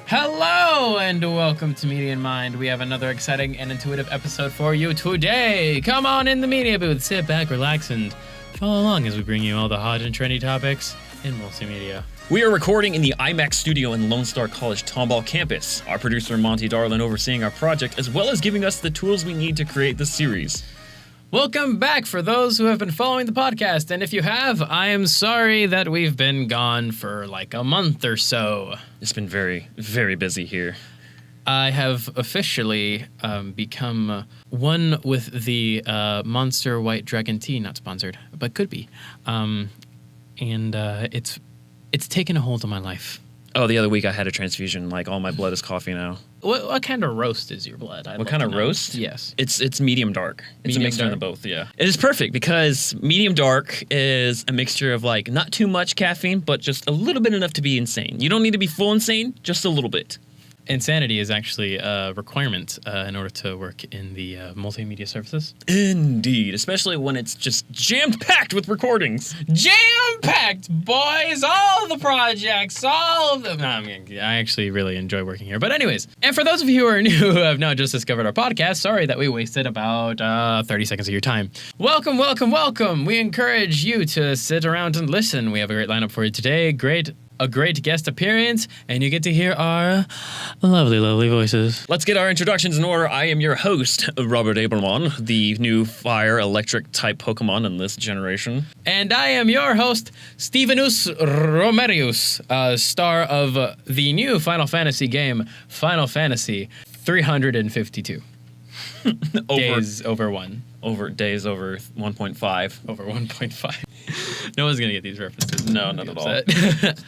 Hello and welcome to Media in Mind. We have another exciting and intuitive episode for you today. Come on in the media booth, sit back, relax, and follow along as we bring you all the hot and trendy topics in multimedia. We are recording in the IMAX studio in Lone Star College-Tomball campus. Our producer Monty Darlin overseeing our project as well as giving us the tools we need to create this series. Welcome back for those who have been following the podcast, and if you have, I am sorry that we've been gone for like a month or so. It's been very, very busy here. I have officially become one with the Monster White Dragon tea, not sponsored, but could be. It's taken a hold of my life. Oh, the other week I had a transfusion. Like, all my blood is coffee now. What kind of roast is your blood? What kind of roast? Yes. It's medium dark. It's Medium a mixture dark. of both, yeah. It is perfect because medium dark is a mixture of, like, not too much caffeine, but just a little bit enough to be insane. You don't need to be full insane, just a little bit. Insanity is actually a requirement in order to work in the multimedia services. Indeed, especially when it's just jammed-packed with recordings. Jam-packed, boys! All the projects, all of them. No, I actually really enjoy working here. But anyways, and for those of you who are new who have now just discovered our podcast, sorry that we wasted about 30 seconds of your time. Welcome, welcome, welcome. We encourage you to sit around and listen. We have a great lineup for you today. A great guest appearance, and you get to hear our lovely, lovely voices. Let's get our introductions in order. I am your host, Robert Abel, the new fire electric type Pokemon in this generation. And I am your host, Stevenus Romero, star of the new Final Fantasy game, Final Fantasy 352. Days over 1. Days over 1.5. Over 1.5. No one's going to get these references. No, not at all.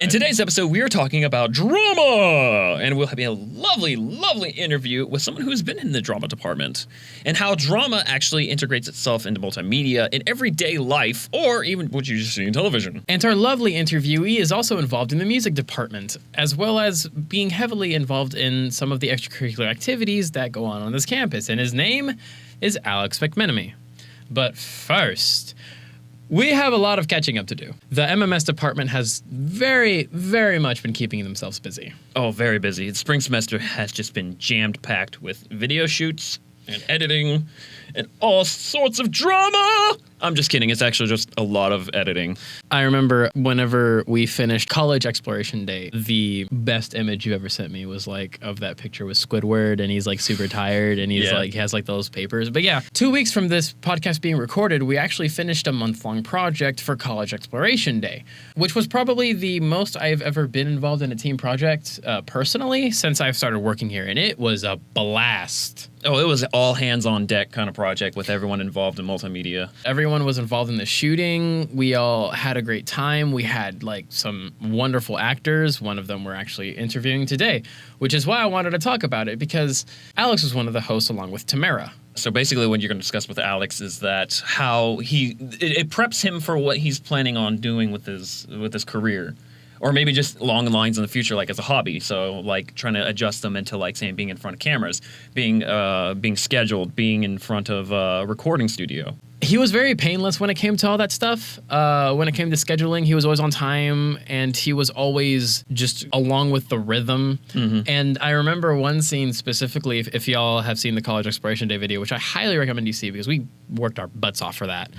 In today's episode, we are talking about drama. And we'll have a lovely, lovely interview with someone who's been in the drama department and how drama actually integrates itself into multimedia in everyday life or even what you just see in television. And our lovely interviewee is also involved in the music department, as well as being heavily involved in some of the extracurricular activities that go on this campus. And his name is Alex McMenemy. But first, we have a lot of catching up to do. The MMS department has very, very much been keeping themselves busy. Oh, very busy. The spring semester has just been jammed-packed with video shoots and editing and all sorts of drama. I'm just kidding. It's actually just a lot of editing. I remember whenever we finished College Exploration Day, the best image you ever sent me was like of that picture with Squidward, and he's like super tired, and he's like, he has like those papers. But yeah, 2 weeks from this podcast being recorded, we actually finished a month-long project for College Exploration Day, which was probably the most I've ever been involved in a team project personally since I've started working here, and it was a blast. Oh, it was all hands on deck kind of project with everyone involved in multimedia. Everyone was involved in the shooting. We all had a great time. We had like some wonderful actors. One of them we're actually interviewing today, which is why I wanted to talk about it, because Alex was one of the hosts along with Tamara. So basically what you're going to discuss with Alex is that how it preps him for what he's planning on doing with his career. Or maybe just along the lines in the future, like as a hobby. So like trying to adjust them into like saying being in front of cameras, being scheduled, being in front of a recording studio. He was very painless when it came to all that stuff. When it came to scheduling, he was always on time, and he was always just along with the rhythm. Mm-hmm. And I remember one scene specifically, if y'all have seen the College Exploration Day video, which I highly recommend you see because we worked our butts off for that.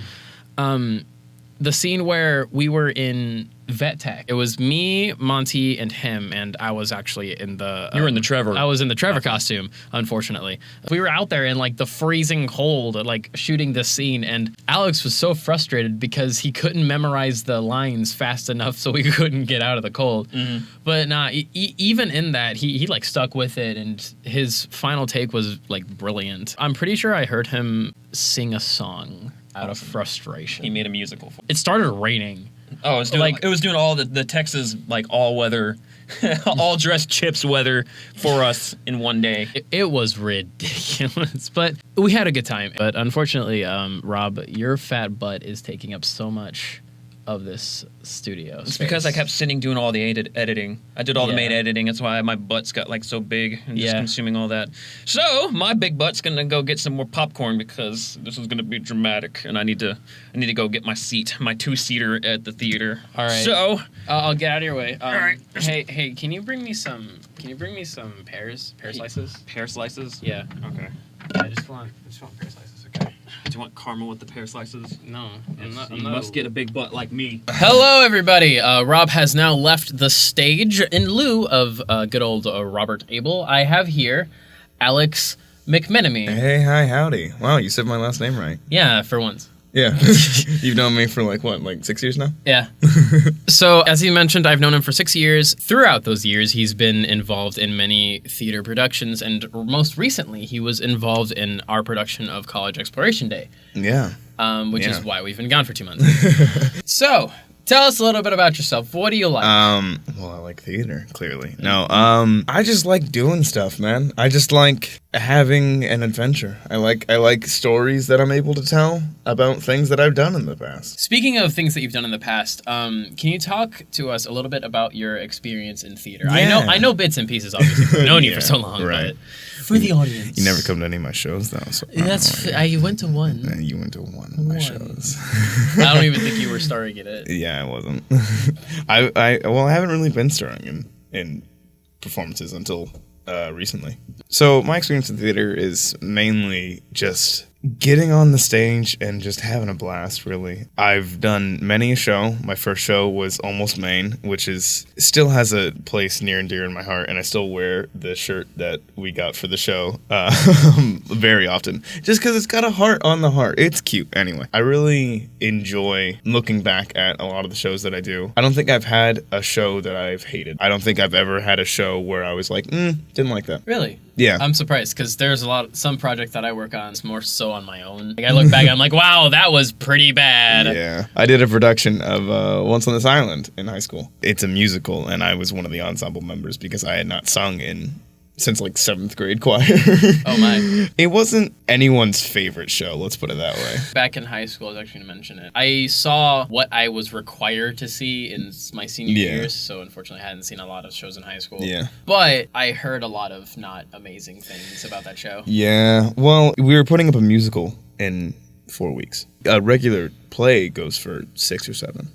The scene where we were in Vet Tech. It was me, Monty, and him, and I was actually in the... You were in the Trevor. I was in the Trevor costume, unfortunately. We were out there in, like, the freezing cold, like, shooting this scene, and Alex was so frustrated because he couldn't memorize the lines fast enough so we couldn't get out of the cold. Mm-hmm. But nah, even in that, he, like, stuck with it, and his final take was, like, brilliant. I'm pretty sure I heard him sing a song out of frustration. He made a musical for it. It started raining. Oh, it was doing all the Texas, like, all weather, all dressed chips weather for us in one day. It was ridiculous, but we had a good time. But unfortunately, Rob, your fat butt is taking up so much of this studio It's space. because I kept sitting doing all the editing. I did all the main editing. That's why my butt's got like so big and just consuming all that. So my big butt's gonna go get some more popcorn because this is gonna be dramatic, and I need to go get my seat, my 2-seater at the theater. All right. So I'll get out of your way. all right. Hey, can you bring me some pear slices? Pear slices. Yeah. Okay. I just want pear slices. Okay. Do you want caramel with the pear slices? No, You must get a big butt like me. Hello, everybody. Rob has now left the stage in lieu of good old Robert Abel. I have here Alex McMenemy. Hey, hi, howdy. Wow, you said my last name right. Yeah, for once. Yeah. You've known me for like 6 years now? Yeah. So, as he mentioned, I've known him for 6 years. Throughout those years, he's been involved in many theater productions, and most recently, he was involved in our production of College Exploration Day. Yeah. Which is why we've been gone for 2 months. So, tell us a little bit about yourself. What do you like? Well, I like theater, clearly. No, I just like doing stuff, man. I just like having an adventure. I like stories that I'm able to tell about things that I've done in the past. Speaking of things that you've done in the past, can you talk to us a little bit about your experience in theater? Yeah. I know bits and pieces, obviously. I've known you for so long, right. but for the audience. You never come to any of my shows, though. So I went to one. You went to one of my shows. I don't even think you were starring in it. Yeah, I wasn't. I haven't really been starring in performances until recently. So my experience in theater is mainly just getting on the stage and just having a blast, really. I've done many a show. My first show was Almost Maine, which still has a place near and dear in my heart, and I still wear the shirt that we got for the show very often, just because it's got a heart on the heart. It's cute. Anyway, I really enjoy looking back at a lot of the shows that I do. I don't think I've had a show that I've hated. I don't think I've ever had a show where I was like, didn't like that. Really? Yeah. I'm surprised, because there's some project that I work on is more so on my own. Like, I look back and I'm like, wow, that was pretty bad. Yeah. I did a production of Once on This Island in high school. It's a musical, and I was one of the ensemble members because I had not sung since like 7th grade choir. Oh my. It wasn't anyone's favorite show, let's put it that way. Back in high school, I was actually going to mention it. I saw what I was required to see in my senior years, so unfortunately I hadn't seen a lot of shows in high school. Yeah. But I heard a lot of not amazing things about that show. Yeah. Well, we were putting up a musical in 4 weeks. A regular play goes for 6 or 7.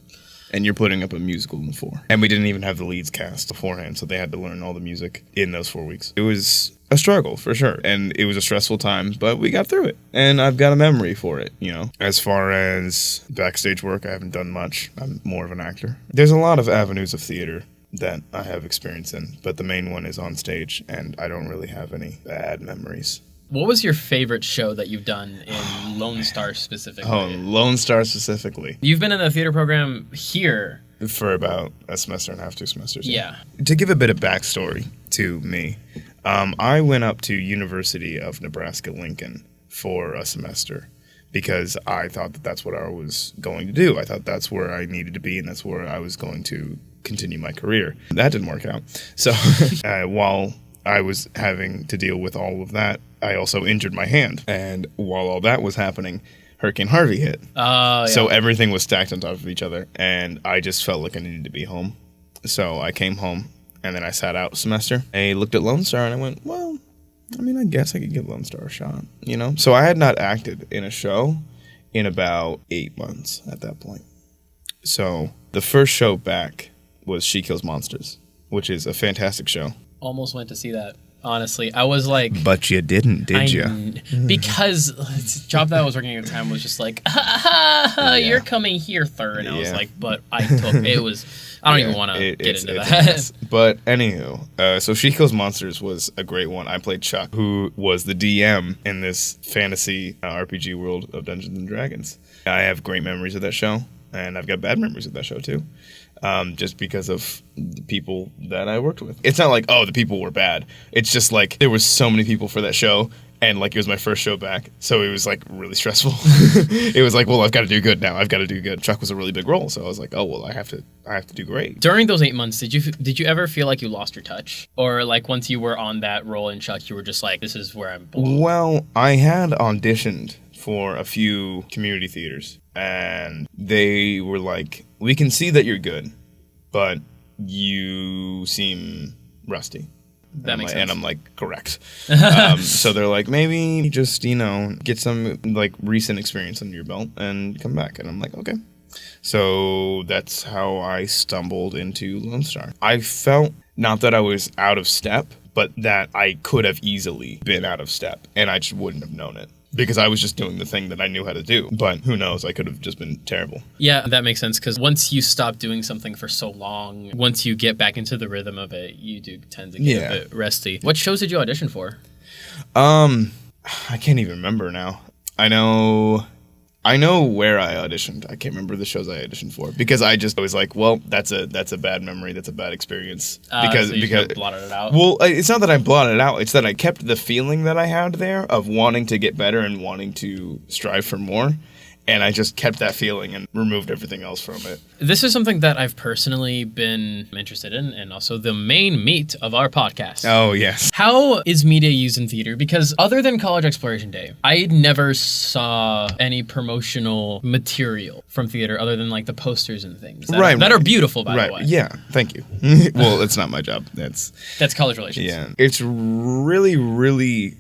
And you're putting up a musical in 4. And we didn't even have the leads cast beforehand, so they had to learn all the music in those 4 weeks. It was a struggle, for sure. And it was a stressful time, but we got through it. And I've got a memory for it, you know. As far as backstage work, I haven't done much. I'm more of an actor. There's a lot of avenues of theater that I have experience in, but the main one is on stage, and I don't really have any bad memories. What was your favorite show that you've done in Lone Star specifically? Oh, Lone Star specifically. You've been in the theater program here. For about a semester and a half, 2 semesters. Yeah. To give a bit of backstory to me, I went up to University of Nebraska-Lincoln for a semester because I thought that that's what I was going to do. I thought that's where I needed to be, and that's where I was going to continue my career. That didn't work out. So while I was having to deal with all of that, I also injured my hand. And while all that was happening, Hurricane Harvey hit. Yeah. So everything was stacked on top of each other, and I just felt like I needed to be home. So I came home, and then I sat out a semester. I looked at Lone Star, and I went, well, I mean, I guess I could give Lone Star a shot, you know? So I had not acted in a show in about 8 months at that point. So the first show back was She Kills Monsters, which is a fantastic show. Almost went to see that. Honestly, I was like... But you didn't, did you? Because the job that I was working at the time was just like, you're coming here, third. And I was like, but I took... It was... I don't even want to get into that. But anywho, so She Kills Monsters was a great one. I played Chuck, who was the DM in this fantasy RPG world of Dungeons & Dragons. I have great memories of that show, and I've got bad memories of that show, too. Just because of the people that I worked with. It's not like, oh, the people were bad. It's just like there was so many people for that show, and like it was my first show back, so it was like really stressful. It was like, well, I've got to do good now. I've got to do good. Chuck was a really big role, so I was like, oh, well, I have to do great. During those 8 months, did you ever feel like you lost your touch, or like once you were on that role in Chuck, you were just like, this is where I'm belong? Well, I had auditioned for a few community theaters. and they were like, we can see that you're good, but you seem rusty. That makes sense. And I'm like, correct. So they're like, maybe just, get some like recent experience under your belt and come back. And I'm like, okay. So that's how I stumbled into Lone Star. I felt not that I was out of step, but that I could have easily been out of step, and I just wouldn't have known it. Because I was just doing the thing that I knew how to do. But who knows, I could have just been terrible. Yeah, that makes sense, because once you stop doing something for so long, once you get back into the rhythm of it, you do tend to get a bit rusty. What shows did you audition for? I can't even remember now. I know where I auditioned. I can't remember the shows I auditioned for because I was like, well, that's a bad memory. That's a bad experience. Because so you blotted it out. Well, it's not that I blotted it out. It's that I kept the feeling that I had there of wanting to get better and wanting to strive for more. And I just kept that feeling and removed everything else from it. This is something that I've personally been interested in, and also the main meat of our podcast. Oh, yes. How is media used in theater? Because other than College Exploration Day, I never saw any promotional material from theater other than like the posters and things that are beautiful, by the way. Yeah, thank you. Well, it's not my job. That's college relations. Yeah. It's really, really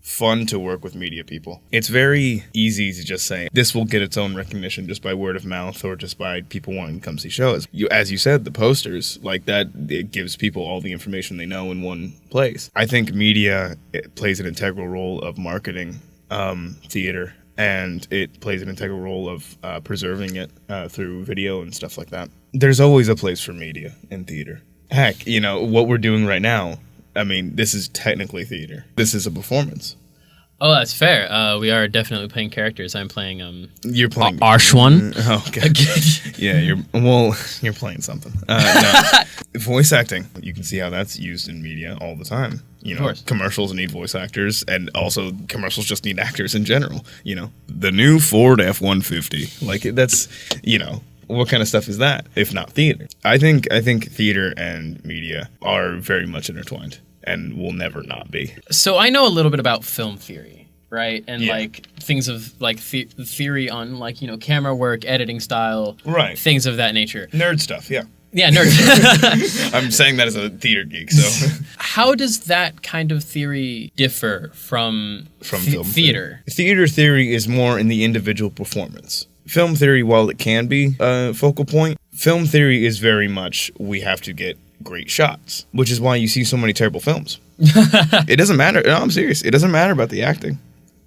fun to work with media people. It's very easy to just say this will get its own recognition just by word of mouth or just by people wanting to come see shows. As you said, the posters like that, it gives people all the information they know in one place. I think media plays an integral role of marketing theater, and it plays an integral role of preserving it through video and stuff like that. There's always a place for media in theater. Heck, what we're doing right now, I mean, this is technically theater. This is a performance. Oh, that's fair. We are definitely playing characters. I'm playing You're playing Arshwan. Oh, okay. Yeah, you're playing something. No. Voice acting. You can see how that's used in media all the time. Of course. Commercials need voice actors, and also commercials just need actors in general. The new Ford F-150. Like that's, what kind of stuff is that if not theater? I think theater and media are very much intertwined and will never not be. So I know a little bit about film theory, right? And like things of like theory on like, camera work, editing style, right? Things of that nature. Nerd stuff, yeah. Yeah, nerd. I'm saying that as a theater geek, so. How does that kind of theory differ from film theater? Theater theory is more in the individual performance. Film theory, while it can be a focal point, film theory is very much we have to get great shots, which is why you see so many terrible films. It doesn't matter. No, I'm serious. It doesn't matter about the acting.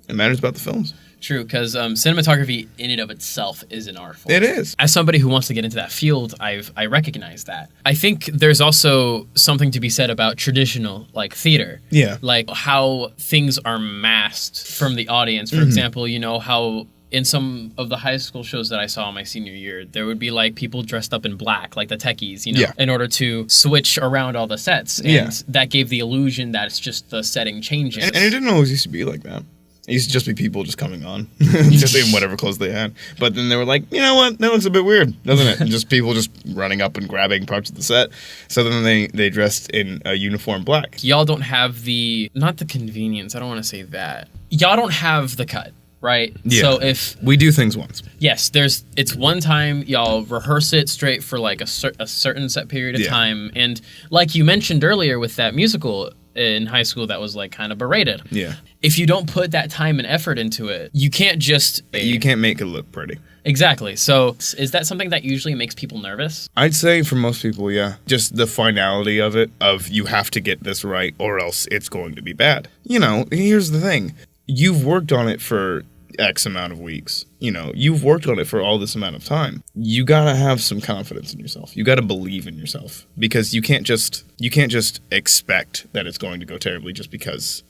It matters about the films. True, because cinematography in and of itself is an art form. It is. As somebody who wants to get into that field, I recognize that. I think there's also something to be said about traditional theater. Yeah. Like how things are masked from the audience. For example, how in some of the high school shows that I saw my senior year, there would be people dressed up in black, like the techies, in order to switch around all the sets. And that gave the illusion that it's just the setting changing. And it didn't always used to be like that. It used to just be people just coming on, just in whatever clothes they had. But then they were like, you know what? That looks a bit weird, doesn't it? And just people just running up and grabbing parts of the set. So then they dressed in a uniform black. Y'all don't have not the convenience. I don't want to say that. Y'all don't have the cut. Right? Yeah. So if we do things once. Yes, it's one time y'all rehearse it straight for a certain set period of time. And like you mentioned earlier with that musical in high school that was kind of berated. Yeah. If you don't put that time and effort into it, you can't just... You can't make it look pretty. Exactly. So is that something that usually makes people nervous? I'd say for most people, yeah. Just the finality of it, of you have to get this right or else it's going to be bad. Here's the thing. You've worked on it for X amount of weeks. You've worked on it for all this amount of time. You gotta have some confidence in yourself. You gotta believe in yourself because you can't just expect that it's going to go terribly just because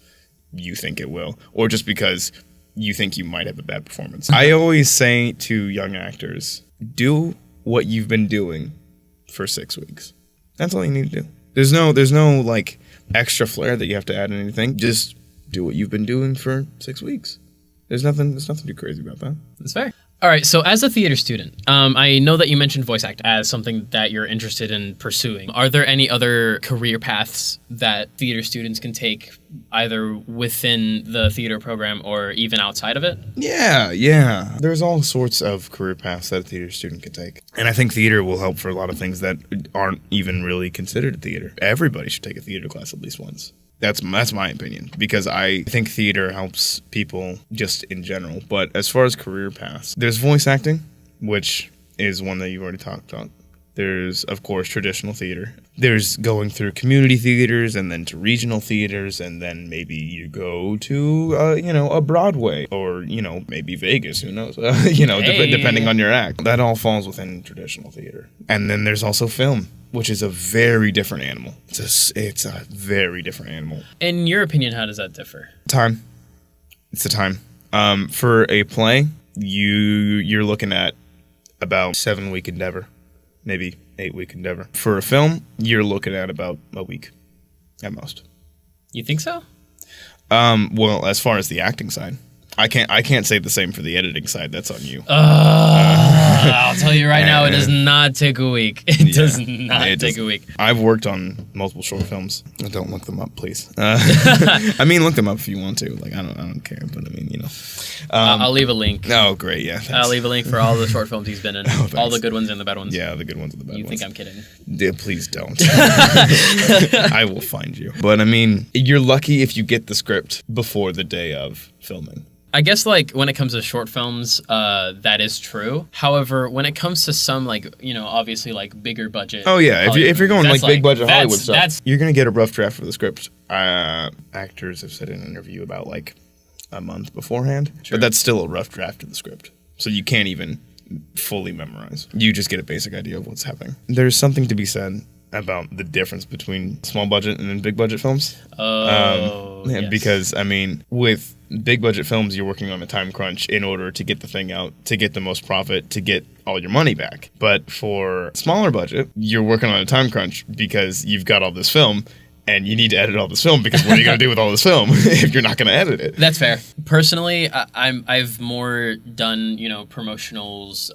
you think it will or just because you think you might have a bad performance. I always say to young actors, do what you've been doing for 6 weeks. That's all you need to do. There's no extra flair that you have to add in anything. Just do what you've been doing for 6 weeks. There's nothing too crazy about that. That's fair. All right, so as a theater student, I know that you mentioned voice acting as something that you're interested in pursuing. Are there any other career paths that theater students can take, either within the theater program or even outside of it? Yeah. There's all sorts of career paths that a theater student can take. And I think theater will help for a lot of things that aren't even really considered theater. Everybody should take a theater class at least once. That's my opinion, because I think theater helps people just in general. But as far as career paths, there's voice acting, which is one that you've already talked about. There's, of course, traditional theater. There's going through community theaters and then to regional theaters, and then maybe you go to, a Broadway or, maybe Vegas, who knows, depending on your act. That all falls within traditional theater. And then there's also film, which is a very different animal. It's a very different animal. In your opinion, how does that differ? Time. It's the time. For a play, you're looking at about 7-week endeavor, maybe 8-week endeavor. For a film, you're looking at about a week at most. You think so? Well, as far as the acting side, I can't say the same for the editing side. That's on you. I'll tell you right now, it does not take a week. It does not take a week. I've worked on multiple short films. Don't look them up, please. I mean, look them up if you want to. Like, I don't care, but I mean, I'll leave a link. Oh, great, yeah. Thanks. I'll leave a link for all the short films he's been in. All the good ones and the bad ones. Yeah, the good ones and the bad ones. You think I'm kidding? Yeah, please don't. I will find you. But I mean, you're lucky if you get the script before the day of filming. I guess, when it comes to short films, that is true. However, when it comes to some, obviously, bigger budget... Oh, yeah. If you're going, big budget Hollywood stuff, you're going to get a rough draft for the script. Actors have said in an interview about, a month beforehand. True. But that's still a rough draft of the script. So you can't even fully memorize. You just get a basic idea of what's happening. There's something to be said about the difference between small budget and then big budget films. Yes. Because, I mean, with big budget films, you're working on a time crunch in order to get the thing out, to get the most profit, to get all your money back. But for smaller budget, you're working on a time crunch because you've got all this film and you need to edit all this film, because what are you going to do with all this film if you're not going to edit it? That's fair. Personally, I've more done, promotionals,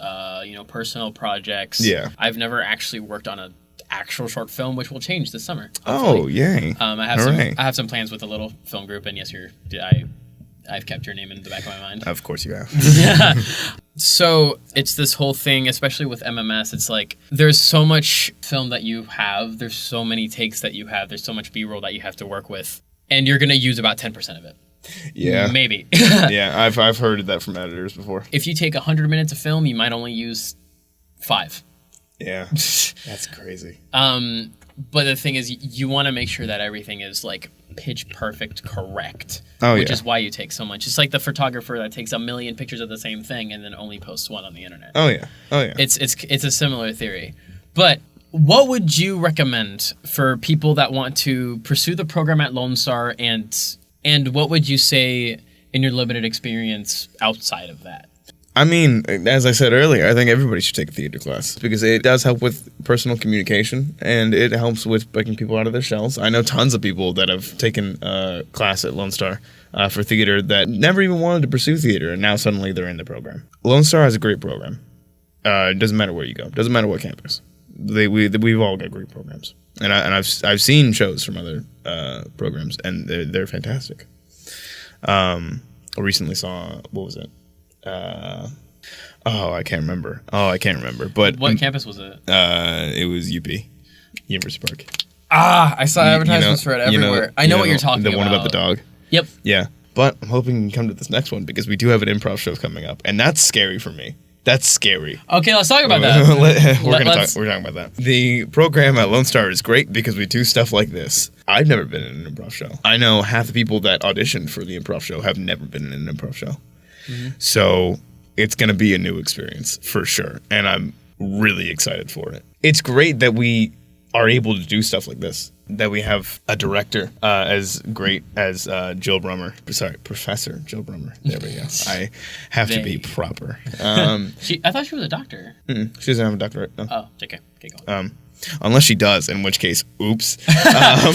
personal projects. Yeah. I've never actually worked on an actual short film, which will change this summer. Hopefully. Oh, yay. I have some plans with a little film group, and yes, I've kept your name in the back of my mind. Of course you have. Yeah. So it's this whole thing, especially with MMS, it's there's so much film that you have, there's so many takes that you have, there's so much B-roll that you have to work with, and you're going to use about 10% of it. Yeah. Maybe. Yeah, I've heard that from editors before. If you take 100 minutes of film, you might only use 5. Yeah. That's crazy. But the thing is, you want to make sure that everything is pitch perfect correct. Oh, which is why you take so much. It's like the photographer that takes 1 million pictures of the same thing and then only posts one on the internet. Oh yeah. It's a similar theory. But what would you recommend for people that want to pursue the program at Lone Star, and what would you say in your limited experience outside of that? I mean, as I said earlier, I think everybody should take a theater class because it does help with personal communication and it helps with breaking people out of their shells. I know tons of people that have taken a class at Lone Star for theater that never even wanted to pursue theater, and now suddenly they're in the program. Lone Star has a great program. It doesn't matter where you go. It doesn't matter what campus. We've all got great programs, and I've seen shows from other programs, and they're fantastic. I recently saw, what was it? I can't remember. But what campus was it? It was UP, University Park. I saw advertisements for it everywhere. I know what you're talking about. The one about the dog. Yep. Yeah, but I'm hoping you can come to this next one because we do have an improv show coming up, and that's scary for me. That's scary. Okay, let's talk about that. We're talking about that. The program at Lone Star is great because we do stuff like this. I've never been in an improv show. I know half the people that auditioned for the improv show have never been in an improv show. Mm-hmm. So it's going to be a new experience for sure. And I'm really excited for it. It's great that we are able to do stuff like this, that we have a director as great as Professor Jill Brummer. There we go. I have to be proper. I thought she was a doctor. She doesn't have a doctorate. No. Oh, okay. Go. Unless she does, in which case, oops.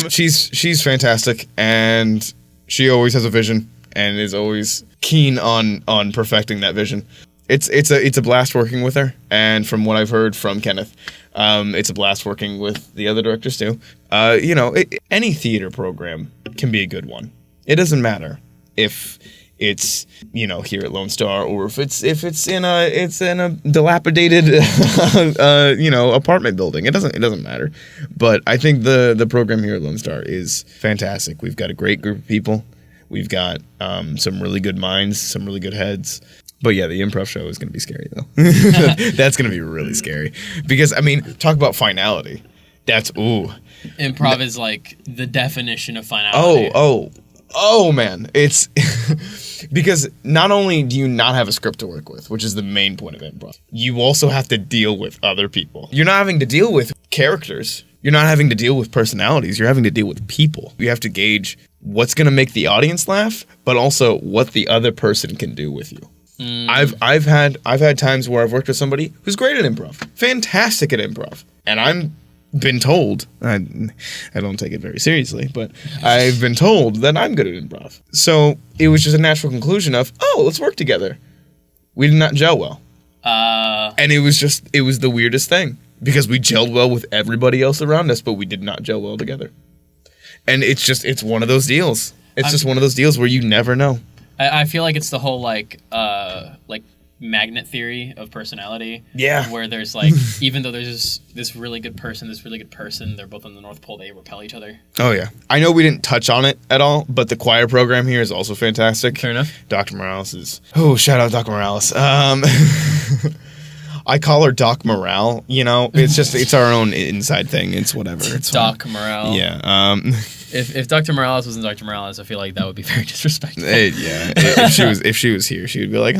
She's fantastic, and she always has a vision and is always keen on perfecting that vision. It's a blast working with her, and from what I've heard from Kenneth, it's a blast working with the other directors too. Any theater program can be a good one. It doesn't matter if it's here at Lone Star or if it's in a dilapidated apartment building. It doesn't matter. But I think the program here at Lone Star is fantastic. We've got a great group of people. We've got some really good minds, some really good heads. But yeah, the improv show is going to be scary, though. That's going to be really scary. Because, talk about finality. That's, ooh. Improv is like the definition of finality. Oh, man. It's because not only do you not have a script to work with, which is the main point of improv, you also have to deal with other people. You're not having to deal with characters. You're not having to deal with personalities. You're having to deal with people. You have to gauge what's going to make the audience laugh, but also what the other person can do with you. I've had times where I've worked with somebody who's great at improv, fantastic at improv, and I'm been told, I don't take it very seriously, but I've been told that I'm good at improv. So it was just a natural conclusion of, let's work together. We did not gel well, and it was the weirdest thing because we gelled well with everybody else around us, but we did not gel well together. And it's one of those deals. It's just one of those deals where you never know. I feel like it's the whole like magnet theory of personality. Yeah. Where there's like, even though there's this really good person, they're both on the North Pole, they repel each other. Oh yeah. I know we didn't touch on it at all, but the choir program here is also fantastic. Fair enough. Dr. Morales is, shout out Dr. Morales. I call her Doc Morale, it's our own inside thing. It's whatever. It's Doc Morale. Yeah. If Dr. Morales wasn't Dr. Morales, I feel like that would be very disrespectful. If she was here, she would be like,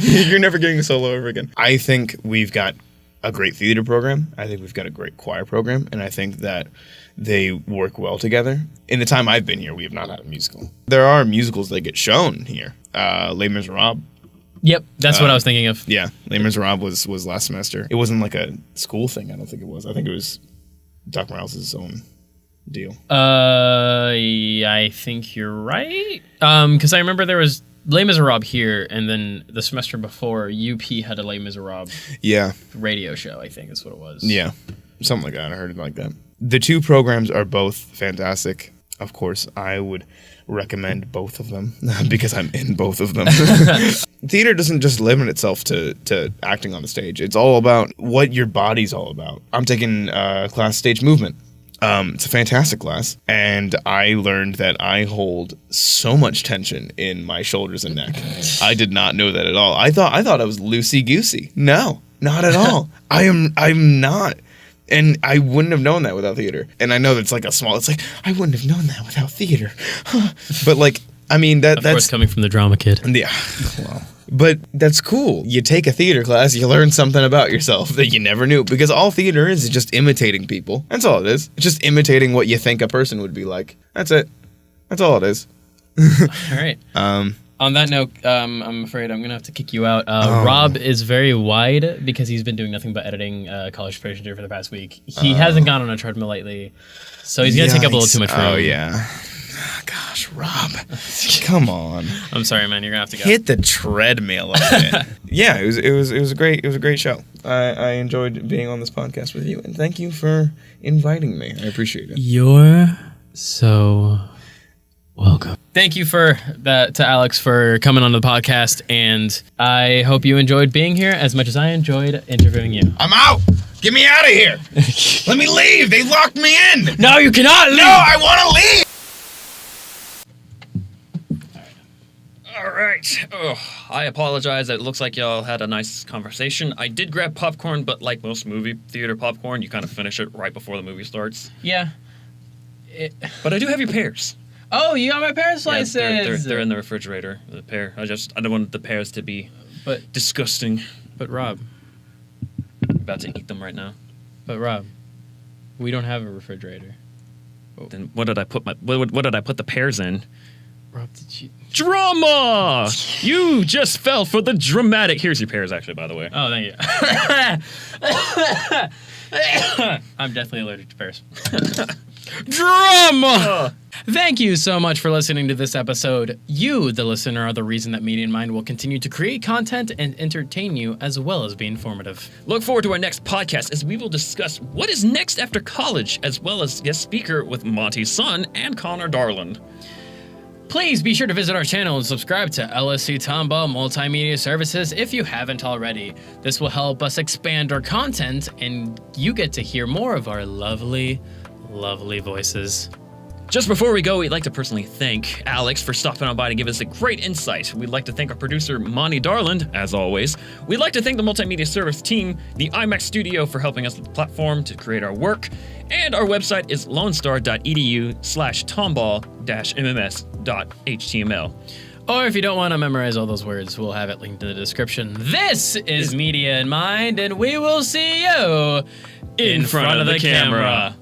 you're never getting a solo ever again. I think we've got a great theater program. I think we've got a great choir program, and I think that they work well together. In the time I've been here, we have not had a musical. There are musicals that get shown here. Les Miserables. Yep, that's what I was thinking of. Yeah, Les Miserables was last semester. It wasn't like a school thing. I don't think it was. I think it was Doc Morales' own deal. I think you're right. Because I remember there was Les Miserables here, and then the semester before, UP had a Les Miserables radio show, I think is what it was. Yeah, something like that. I heard it like that. The two programs are both fantastic. Of course, I would recommend both of them because I'm in both of them. Theater doesn't just limit itself to acting on the stage. It's all about what your body's all about. I'm taking class Stage Movement. It's a fantastic class, and I learned that I hold so much tension in my shoulders and neck. I did not know that at all. I thought I was loosey-goosey. No, not at all. I'm not. And I wouldn't have known that without theater. And I know that's like it's like, I wouldn't have known that without theater. But that's... Of course, coming from the drama kid. Yeah, well... But that's cool. You take a theater class, you learn something about yourself that you never knew. Because all theater is just imitating people. That's all it is. It's just imitating what you think a person would be like. That's it. That's all it is. All right. On that note, I'm afraid I'm going to have to kick you out. Rob is very wide because he's been doing nothing but editing College Proficient for the past week. He hasn't gone on a treadmill lately. So he's going to take up a little too much room. Oh, yeah. Gosh, Rob, come on! I'm sorry, man. You're gonna have to go. Hit the treadmill a bit. Yeah, it was a great show. I enjoyed being on this podcast with you, and thank you for inviting me. I appreciate it. You're so welcome. Thank you to Alex for coming on the podcast, and I hope you enjoyed being here as much as I enjoyed interviewing you. I'm out. Get me out of here. Let me leave. They locked me in. No, you cannot leave. No, I want to leave. All right. Oh, I apologize. It looks like y'all had a nice conversation. I did grab popcorn, but like most movie theater popcorn, you kind of finish it right before the movie starts. Yeah. But I do have your pears. Oh, you got my pear slices. Yeah, they're in the refrigerator. The pear. I don't want the pears to be disgusting. But Rob, I'm about to eat them right now. But Rob, we don't have a refrigerator. Then what did I put the pears in? Rob, did you... Drama! You just fell for the dramatic... Here's your pears, actually, by the way. Oh, thank you. I'm definitely allergic to pears. Drama! Thank you so much for listening to this episode. You, the listener, are the reason that Media in Mind will continue to create content and entertain you as well as be informative. Look forward to our next podcast as we will discuss what is next after college, as well as guest speaker with Monty's son and Connor Darland. Please be sure to visit our channel and subscribe to College-Tomball Multimedia Services if you haven't already. This will help us expand our content and you get to hear more of our lovely, lovely voices. Just before we go, we'd like to personally thank Alex for stopping on by to give us a great insight. We'd like to thank our producer, Monty Darland, as always. We'd like to thank the Multimedia Service team, the IMAX Studio for helping us with the platform to create our work, and our website is lonestar.edu/tomball-mms.html. Or if you don't want to memorize all those words, we'll have it linked in the description. This is Media in Mind, and we will see you in front of the camera.